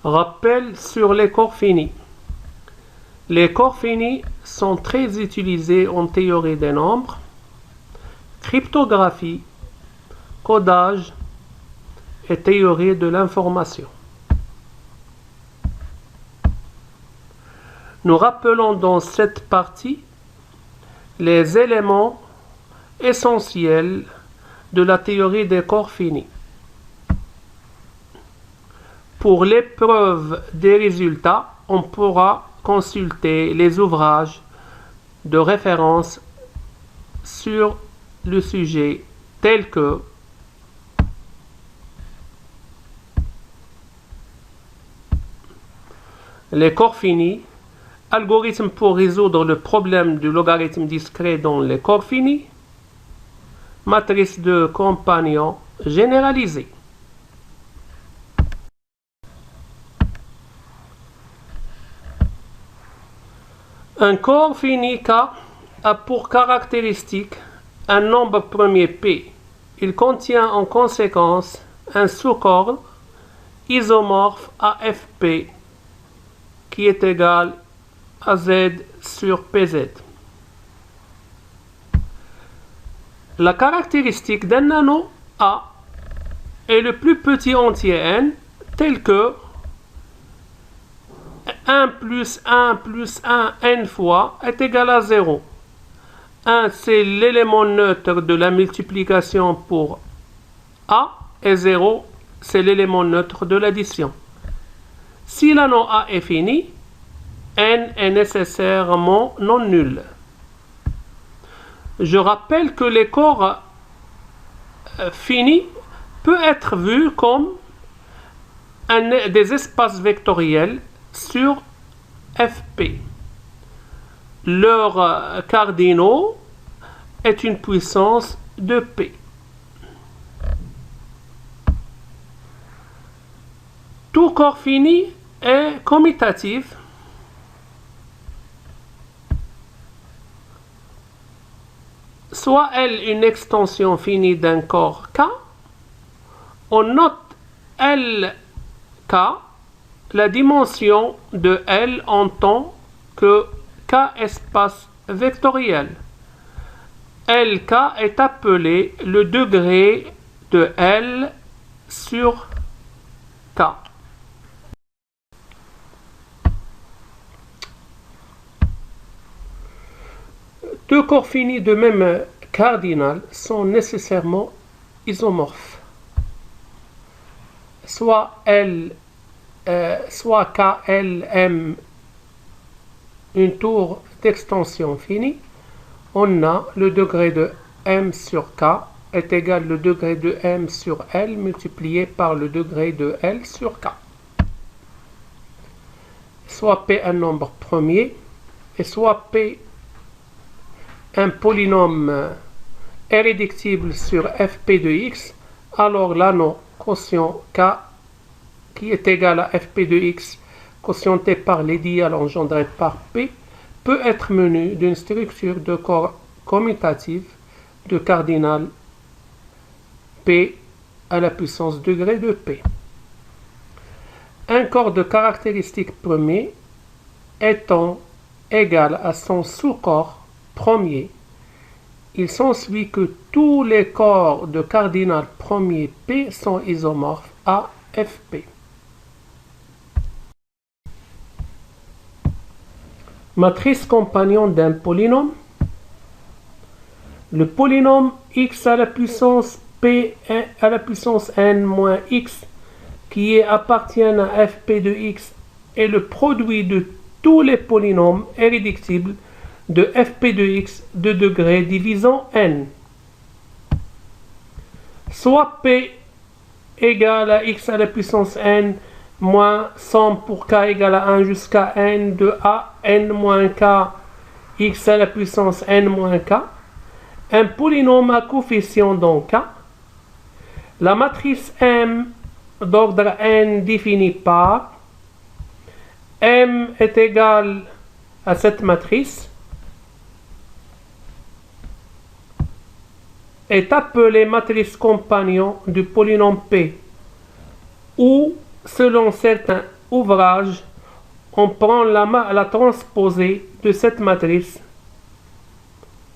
Rappel sur les corps finis. Les corps finis sont très utilisés en théorie des nombres, cryptographie, codage et théorie de l'information. Nous rappelons dans cette partie les éléments essentiels de la théorie des corps finis. Pour l'épreuve des résultats, on pourra consulter les ouvrages de référence sur le sujet tels que les corps finis, algorithme pour résoudre le problème du logarithme discret dans les corps finis, matrice de compagnon généralisée. Un corps fini K a pour caractéristique un nombre premier P. Il contient en conséquence un sous-corps isomorphe à Fp qui est égal à Z sur Pz. La caractéristique d'un anneau A est le plus petit entier n tel que 1 plus 1 plus 1 n fois est égal à 0. 1 c'est l'élément neutre de la multiplication pour A et 0 c'est l'élément neutre de l'addition. Si l'anneau A est fini, n est nécessairement non nul. Je rappelle que les corps finis peut être vu comme des espaces vectoriels sur Fp. Leur cardinaux est une puissance de P. Tout corps fini est commutatif soit L une extension finie d'un corps K. On note LK la dimension de L en tant que K espace vectoriel. LK est appelé le degré de L sur K. Deux corps finis de même cardinal sont nécessairement isomorphes. Soit KLM une tour d'extension finie, on a le degré de M sur K est égal au degré de M sur L multiplié par le degré de L sur K. Soit P un nombre premier et soit P un polynôme irréductible sur Fp de x, alors l'anneau quotient K qui est égal à Fp de x quotienté par l'ideal engendré par P peut être menu d'une structure de corps commutatif de cardinal P à la puissance degré de P. Un corps de caractéristique premier étant égal à son sous-corps premier, il s'ensuit que tous les corps de cardinal premier P sont isomorphes à Fp. Matrice compagnon d'un polynôme. Le polynôme x à la puissance p à la puissance n moins x qui appartient à Fp de x est le produit de tous les polynômes irréductibles de Fp de x de degré divisant n. Soit P égale à x à la puissance n moins 100 pour k égale à 1 jusqu'à n de a n moins k x à la puissance n moins k, un polynôme à coefficient dans k, la matrice M d'ordre n définie par M est égal à cette matrice est appelée matrice compagnon du polynôme P, ou selon certains ouvrage, on prend la transposée de cette matrice.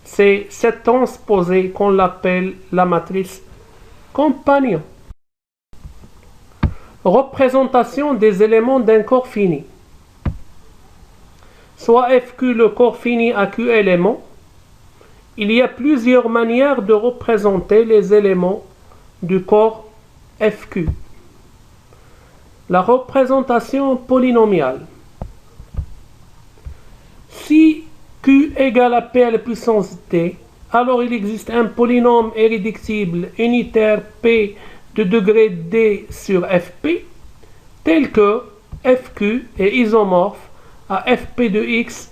C'est cette transposée qu'on l'appelle la matrice compagnon. Représentation des éléments d'un corps fini. Soit FQ le corps fini à Q éléments, il y a plusieurs manières de représenter les éléments du corps FQ. La représentation polynomiale. Si Q égale à P à la puissance T, alors il existe un polynôme irréductible unitaire P de degré D sur Fp, tel que Fq est isomorphe à Fp de x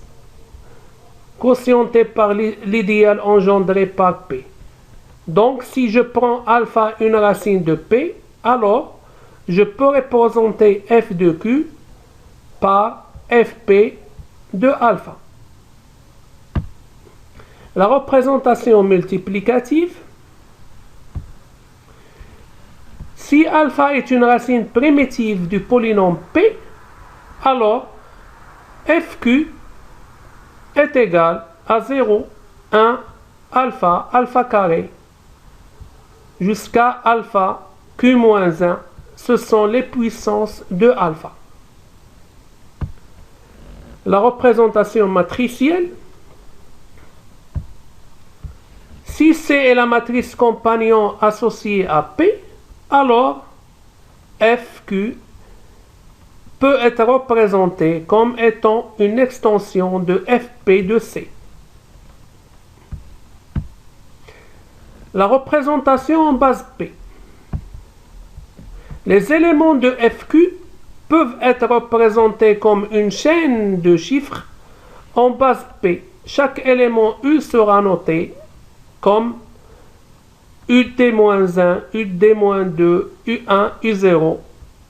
quotienté par l'idéal engendré par P. Donc, si je prends alpha une racine de P, alors je peux représenter F de Q par Fp de alpha. La représentation multiplicative. Si alpha est une racine primitive du polynôme P, alors Fq est égal à 0, 1, alpha, alpha carré, jusqu'à alpha, Q-1. Ce sont les puissances de alpha. La représentation matricielle. Si C est la matrice compagnon associée à P, alors FQ peut être représenté comme étant une extension de Fp de C. La représentation en base P. Les éléments de FQ peuvent être représentés comme une chaîne de chiffres en base P. Chaque élément U sera noté comme UT-1, UD-2, U1, U0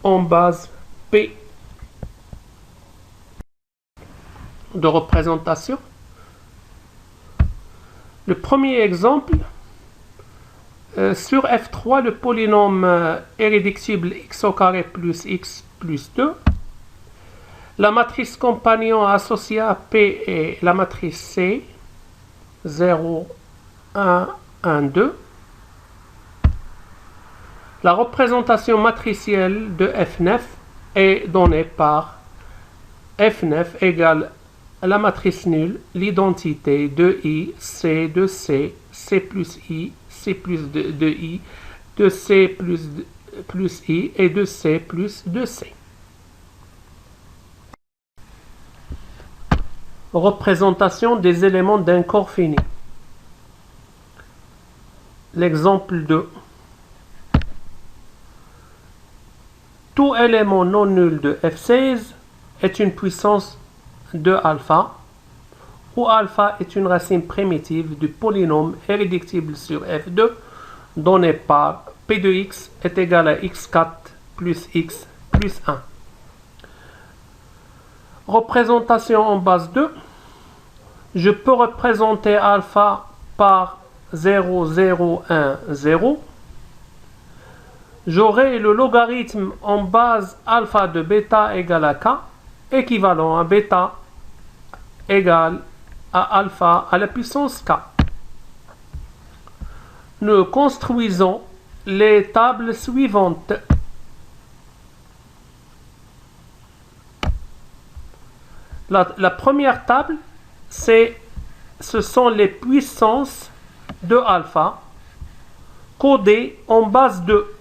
en base P. De représentation. Le premier exemple, sur F3, le polynôme irréductible x au carré plus x plus 2. La matrice compagnon associée à P est la matrice C, 0, 1, 1, 2. La représentation matricielle de F9 est donnée par F9 égale la matrice nulle, l'identité de I, C de C, C plus I, C plus de I, de C plus I et de C plus de C. Représentation des éléments d'un corps fini. L'exemple 2. Tout élément non nul de F16 est une puissance de alpha, où alpha est une racine primitive du polynôme irréductible sur F2 donné par P de x est égal à x4 plus x plus 1. Représentation en base 2. Je peux représenter alpha par 0, 0, 1, 0. J'aurai le logarithme en base alpha de bêta égale à k, équivalent à bêta égale à alpha à la puissance k. Nous construisons les tables suivantes. La première table, ce sont les puissances de alpha codées en base 2.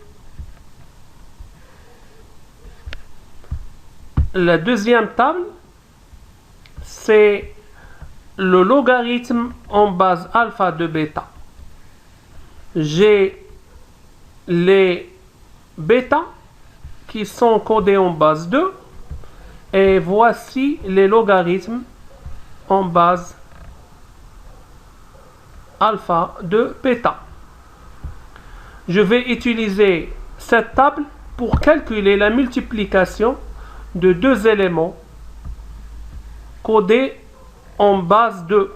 La deuxième table, c'est le logarithme en base alpha de bêta. J'ai les bêta qui sont codés en base 2 et voici les logarithmes en base alpha de bêta. Je vais utiliser cette table pour calculer la multiplication de deux éléments codés en base 2.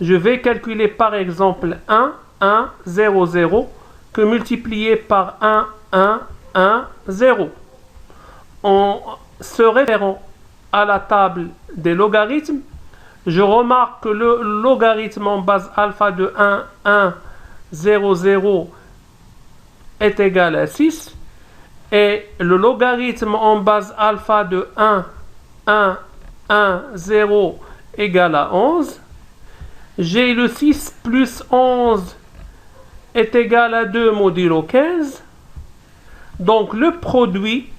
Je vais calculer par exemple 1, 1, 0, 0 que multiplié par 1, 1, 1, 0. En se référant à la table des logarithmes, je remarque que le logarithme en base alpha de 1, 1, 0, 0 est égal à 6 et le logarithme en base alpha de 1, 1, 1, 0 égale à 11. J'ai le 6 plus 11 est égal à 2 modulo 15. Donc le produit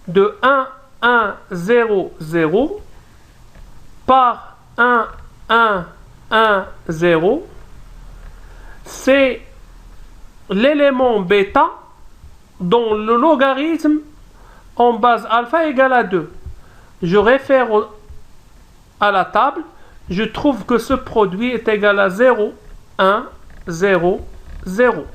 de 1, 1, 0, 0 par 1, 1, 1, 0, c'est l'élément bêta dont le logarithme en base alpha égale à 2. Je réfère à la table, je trouve que ce produit est égal à 0, 1, 0, 0.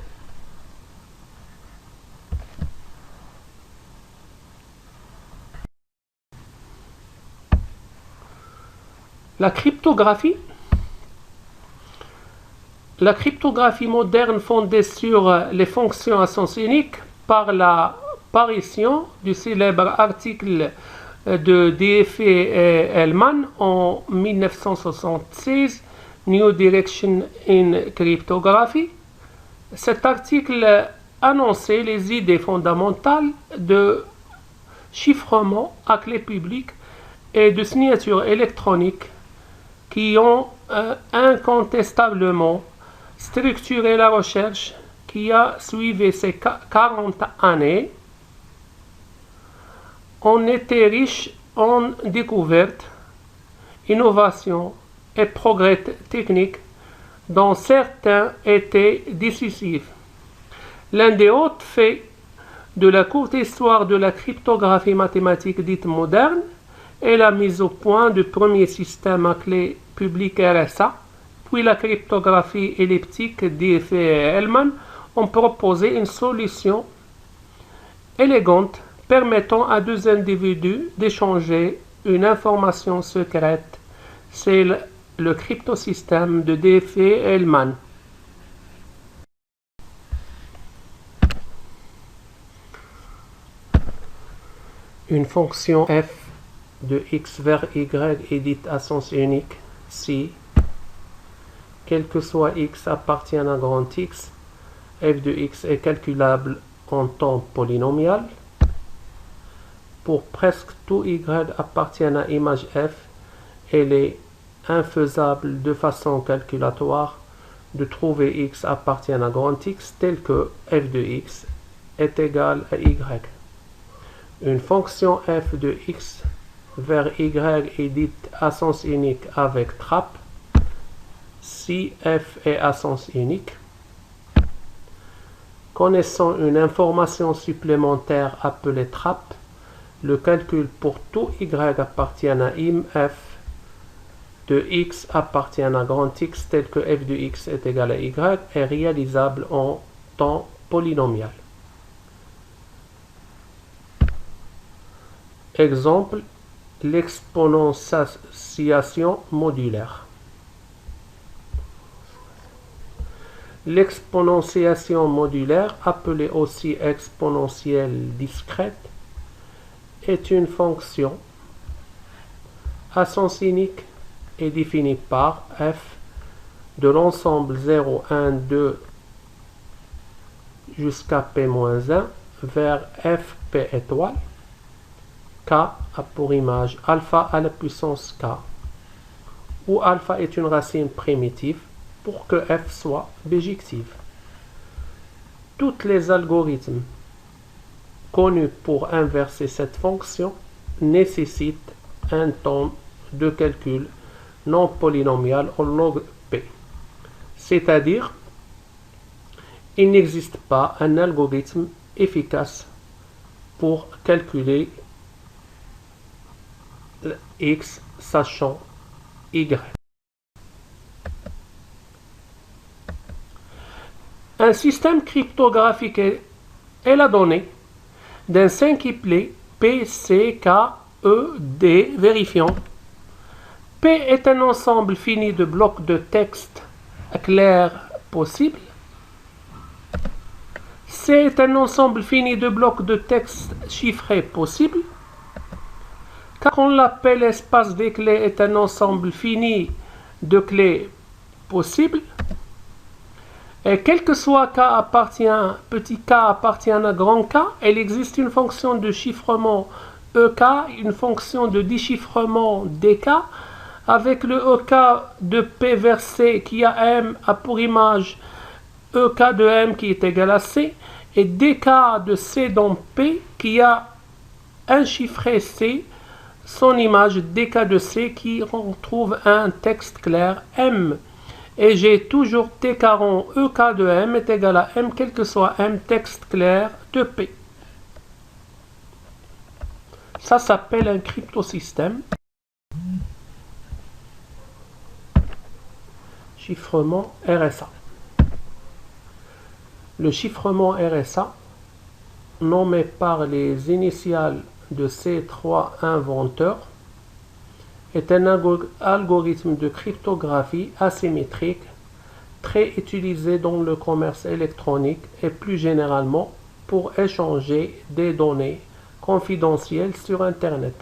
La cryptographie moderne fondée sur les fonctions à sens unique par l'apparition du célèbre article de D.F. et Hellman en 1976, New Direction in Cryptography. Cet article annonçait les idées fondamentales de chiffrement à clé publique et de signature électronique qui ont incontestablement structuré la recherche qui a suivi ces 40 années. On était riche en découvertes, innovations et progrès techniques dont certains étaient décisifs. L'un des autres faits de la courte histoire de la cryptographie mathématique dite moderne est la mise au point du premier système à clé publique RSA, puis la cryptographie elliptique D.F. et Hellman ont proposé une solution élégante permettant à deux individus d'échanger une information secrète. C'est le cryptosystème de D.F. et Hellman. Une fonction f de x vers y est dite à sens unique si, quel que soit x appartient à grand X, f de x est calculable en temps polynomial. Pour presque tout y appartient à image f, elle est infaisable de façon calculatoire de trouver x appartient à grand X tel que f de x est égal à y. Une fonction f de x vers y est dite à sens unique avec trappe si f est à sens unique. Connaissant une information supplémentaire appelée trappe, le calcul pour tout y appartient à im f de x appartient à grand X tel que f de x est égal à y est réalisable en temps polynomial. Exemple, l'exponentiation modulaire. L'exponentiation modulaire, appelée aussi exponentielle discrète, est une fonction à sens unique et définie par f de l'ensemble 0, 1, 2 jusqu'à p-1 vers f p étoile k a pour image alpha à la puissance k, où alpha est une racine primitive pour que f soit bijective. Tous les algorithmes connus pour inverser cette fonction nécessitent un temps de calcul non polynomial en log p. C'est-à-dire, il n'existe pas un algorithme efficace pour calculer x sachant y. Un système cryptographique est la donnée d'un cinquiplet P, C, K, E, D vérifiant. P est un ensemble fini de blocs de texte clairs possibles. C est un ensemble fini de blocs de texte chiffrés possibles. Car on l'appelle espace des clés est un ensemble fini de clés possibles. Et quel que soit petit k appartient à grand K, il existe une fonction de chiffrement EK, une fonction de déchiffrement DK, avec le EK de P vers C qui a M a pour image EK de M qui est égal à C, et DK de C dans P qui a un chiffré C, son image DK de C qui retrouve un texte clair M. Et j'ai toujours T caron EK de M est égal à M, quel que soit M texte clair de P. Ça s'appelle un cryptosystème. Chiffrement RSA. Le chiffrement RSA, nommé par les initiales de ces trois inventeurs, est un algorithme de cryptographie asymétrique très utilisé dans le commerce électronique et plus généralement pour échanger des données confidentielles sur Internet.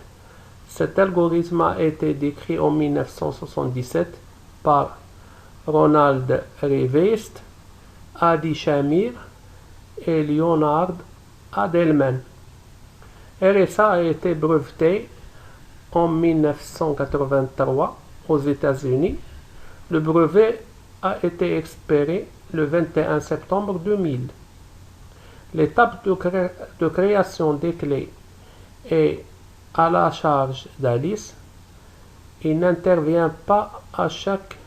Cet algorithme a été décrit en 1977 par Ronald Rivest, Adi Shamir et Leonard Adleman. RSA a été breveté en 1983 aux États-Unis. Le brevet a été expiré le 21 septembre 2000. L'étape de création des clés est à la charge d'Alice. Il n'intervient pas à chaque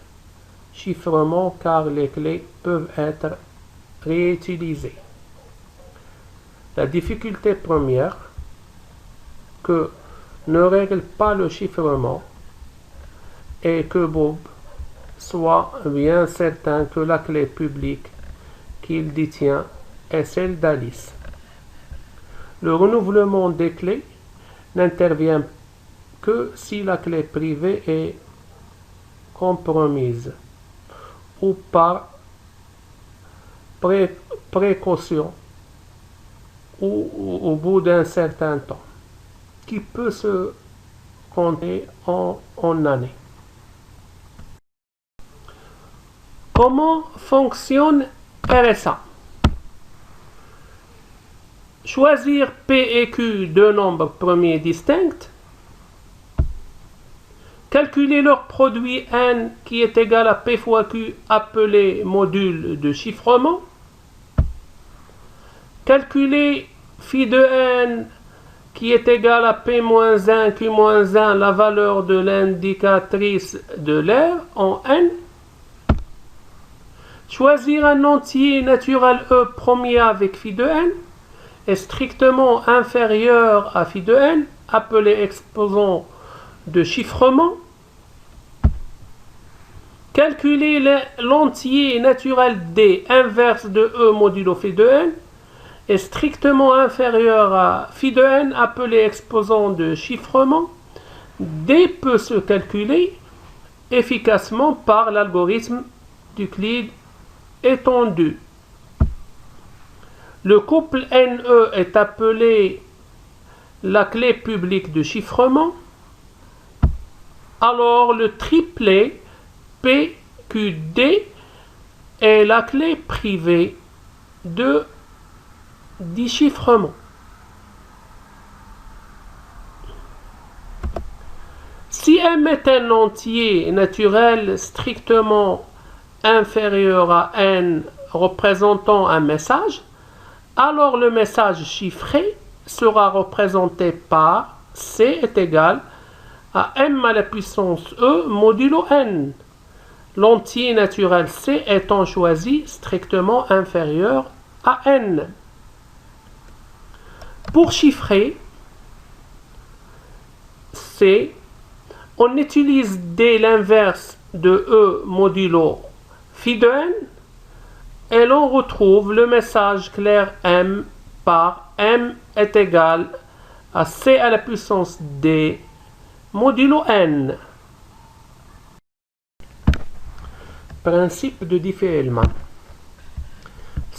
chiffrement car les clés peuvent être réutilisées. La difficulté première que ne règle pas le chiffrement et que Bob soit bien certain que la clé publique qu'il détient est celle d'Alice. Le renouvellement des clés n'intervient que si la clé privée est compromise ou par précaution ou au bout d'un certain temps, qui peut se compter en années. Comment fonctionne RSA? Choisir P et Q deux nombres premiers distincts. Calculer leur produit N qui est égal à P fois Q appelé module de chiffrement. Calculer phi de N qui est égal à P-1, Q-1, la valeur de l'indicatrice de l'air en N. Choisir un entier naturel E premier avec phi de N est strictement inférieur à phi de N, appelé exposant de chiffrement. Calculer l'entier naturel D inverse de E modulo phi de N est strictement inférieur à phi de N, appelé exposant de chiffrement. D peut se calculer efficacement par l'algorithme d'Euclide étendu. Le couple NE est appelé la clé publique de chiffrement. Alors le triplet PQD est la clé privée de déchiffrement. Si M est un entier naturel strictement inférieur à N représentant un message, alors le message chiffré sera représenté par C est égal à M à la puissance E modulo N. L'entier naturel C étant choisi strictement inférieur à N. Pour chiffrer C, on utilise D l'inverse de E modulo phi de N et l'on retrouve le message clair M par M est égal à C à la puissance D modulo N. Principe de Diffie-Hellman.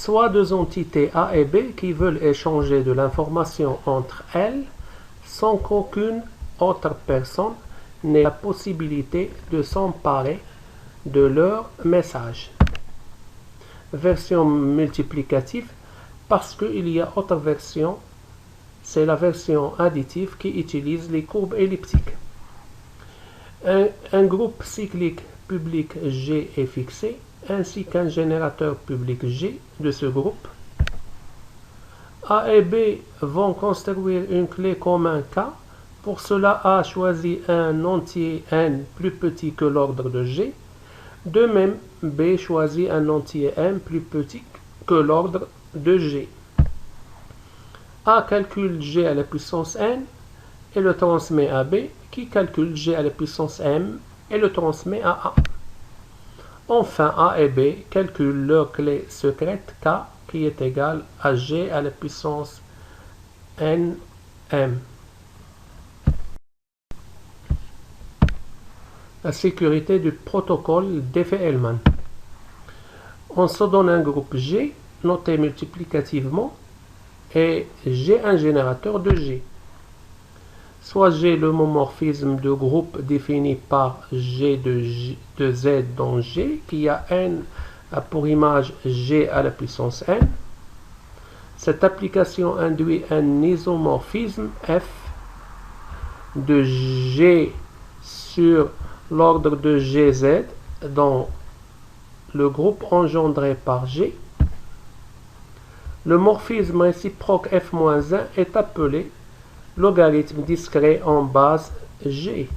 soit deux entités A et B qui veulent échanger de l'information entre elles sans qu'aucune autre personne n'ait la possibilité de s'emparer de leur message. Version multiplicative, parce qu'il y a autre version, c'est la version additive qui utilise les courbes elliptiques. Un groupe cyclique public G est fixé, ainsi qu'un générateur public G de ce groupe. A et B vont construire une clé commune K. Pour cela, A choisit un entier n plus petit que l'ordre de G. De même, B choisit un entier m plus petit que l'ordre de G. A calcule G à la puissance n et le transmet à B, qui calcule G à la puissance m et le transmet à A. Enfin, A et B calculent leur clé secrète K, qui est égale à G à la puissance nm. La sécurité du protocole Diffie-Hellman. On se donne un groupe G, noté multiplicativement, et G un générateur de G. Soit G le homomorphisme de groupe défini par G de Z dans G, qui a n pour image G à la puissance n. Cette application induit un isomorphisme F de G sur l'ordre de GZ dans le groupe engendré par G. Le morphisme réciproque F-1 est appelé logarithme discret en base G.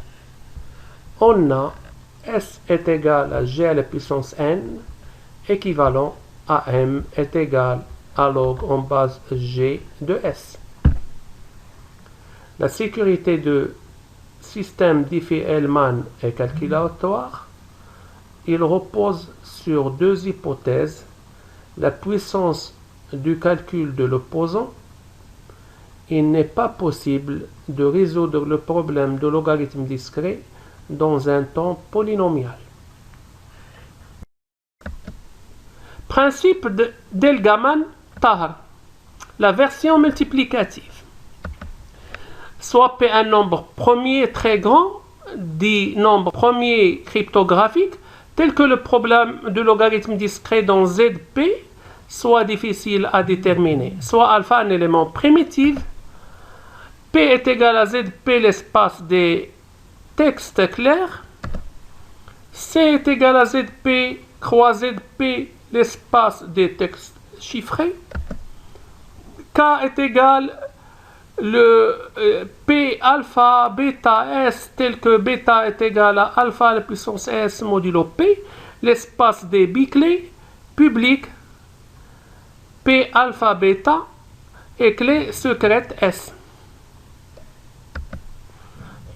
On a S est égal à G à la puissance n, équivalent à M est égal à log en base G de S. La sécurité de système Diffie-Hellman est calculatoire. Il repose sur deux hypothèses: la puissance du calcul de l'opposant. Il n'est pas possible de résoudre le problème de logarithme discret dans un temps polynomial. Principe d'Elgaman-Tahar. La version multiplicative. Soit P un nombre premier très grand, dit nombre premier cryptographique, tel que le problème de logarithme discret dans ZP soit difficile à déterminer, soit alpha un élément primitif. P est égal à ZP l'espace des textes clairs. C est égal à ZP croix ZP l'espace des textes chiffrés. K est égal le P alpha bêta S tel que bêta est égal à alpha à la puissance S modulo P, l'espace des biclés publics P alpha bêta et clé secrète S.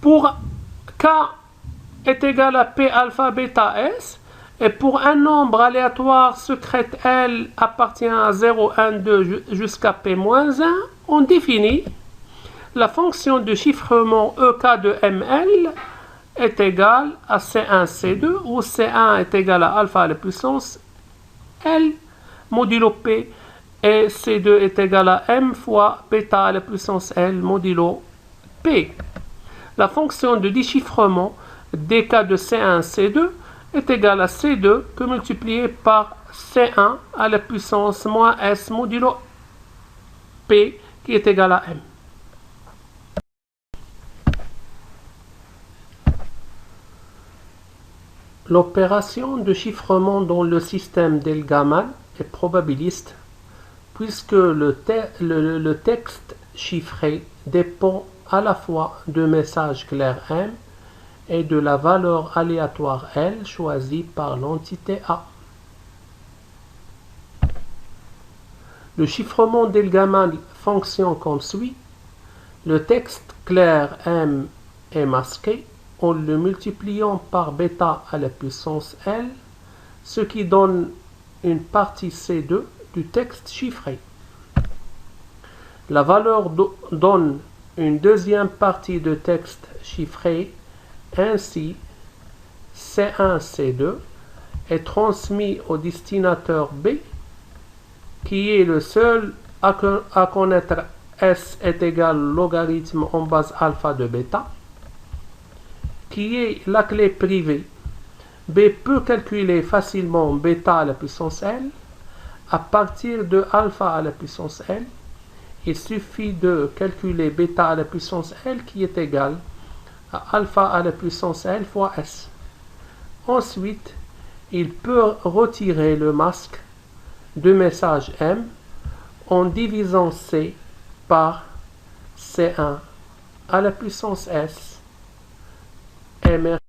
Pour K est égal à P alpha bêta S, et pour un nombre aléatoire secrète L appartient à 0, 1, 2 jusqu'à P-1, on définit la fonction de chiffrement EK de ML est égale à C1, C2, où C1 est égal à alpha à la puissance L modulo P, et C2 est égal à M fois bêta à la puissance L modulo P. La fonction de déchiffrement dk de C1, C2 est égale à C2 que multiplié par C1 à la puissance moins S modulo P qui est égal à M. L'opération de chiffrement dans le système d'Elgaman est probabiliste puisque le texte chiffré dépend à la fois du message clair M et de la valeur aléatoire L choisie par l'entité A. Le chiffrement d'Elgaman fonctionne comme suit. Le texte clair M est masqué en le multipliant par bêta à la puissance L, ce qui donne une partie C2 du texte chiffré. La valeur donne une deuxième partie de texte chiffré. Ainsi, C1, C2 est transmis au destinataire B qui est le seul à connaître S est égal logarithme en base alpha de bêta, qui est la clé privée. B peut calculer facilement bêta à la puissance L à partir de alpha à la puissance L. Il suffit de calculer bêta à la puissance L qui est égal à alpha à la puissance L fois S. Ensuite, il peut retirer le masque de message M en divisant C par C1 à la puissance S. Et merci.